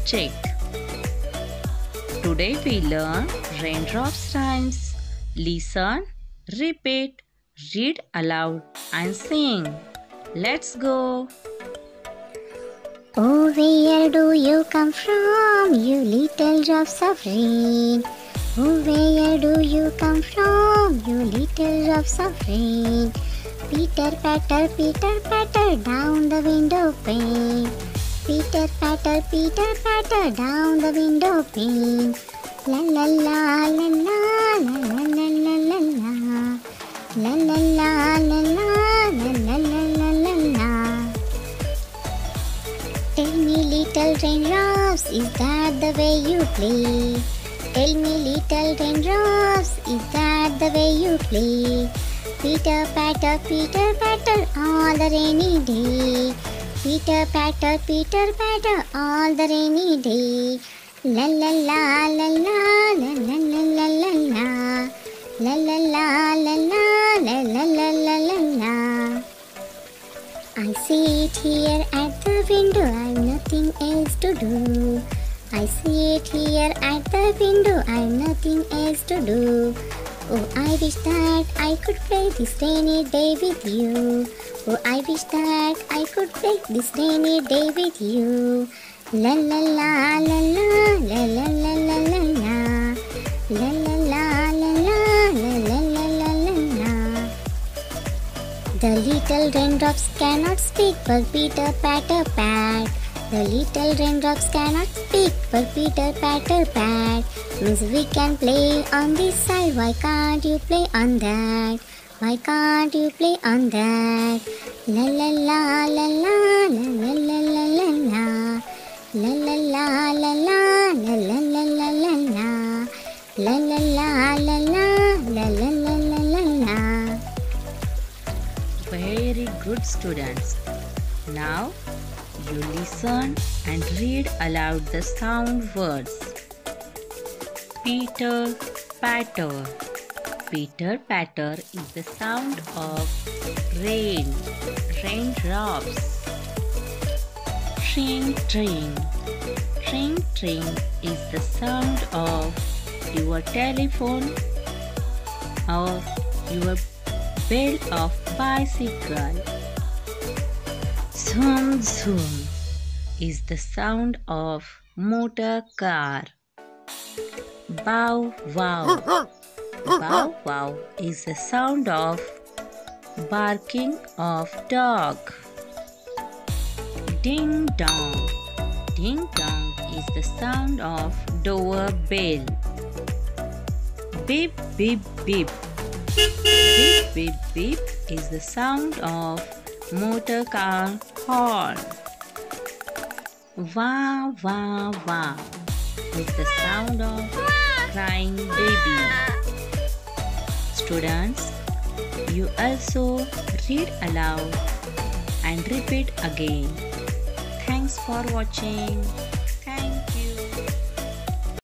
check. Today we learn raindrops rhymes. Listen, repeat, read aloud and sing. Let's go. Oh, where do you come from, you little drops of rain? Oh, where do you come from, you little drops of rain? Peter patter, down the window pane. Peter patter, down the window pane. La la la la la la la la la la. La la la la la la la la la la. Tell me little raindrops, is that the way you play? Tell me little raindrops, is that the way you play? Peter patter, all the rainy day. Peter patter, all the rainy day. La la la la la la la la la la. La la la la la la la la la la la. I sit here at the window, I've nothing else to do. I sit here at the window, I've nothing else to do. Oh, I wish that I could play this rainy day with you. Oh, I wish that I could play this rainy day with you. La la la la la la la la la la la. La la la la la la la la la la la. The little raindrops cannot speak, but Peter patter pat. The little raindrops cannot speak, but Peter patter pat. Means we can play on this side, why can't you play on that? Why can't you play on that? La la la la la la la la la la. La la la la la la la la la la la. La la la la la la la la la la la. Very good, students. Now you listen and read aloud the sound words. Peter patter. Peter patter is the sound of raindrops. Tring tring. Tring tring is the sound of your telephone or your bell of bicycle. Zoom zoom is the sound of motor car. Bow wow. Bow wow is the sound of barking of dog. Ding dong. Ding dong is the sound of doorbell. Beep beep beep. Beep beep beep is the sound of motor car horn. Wah wah wah is the sound of crying baby. Students, you also read aloud and repeat again. Thanks for watching.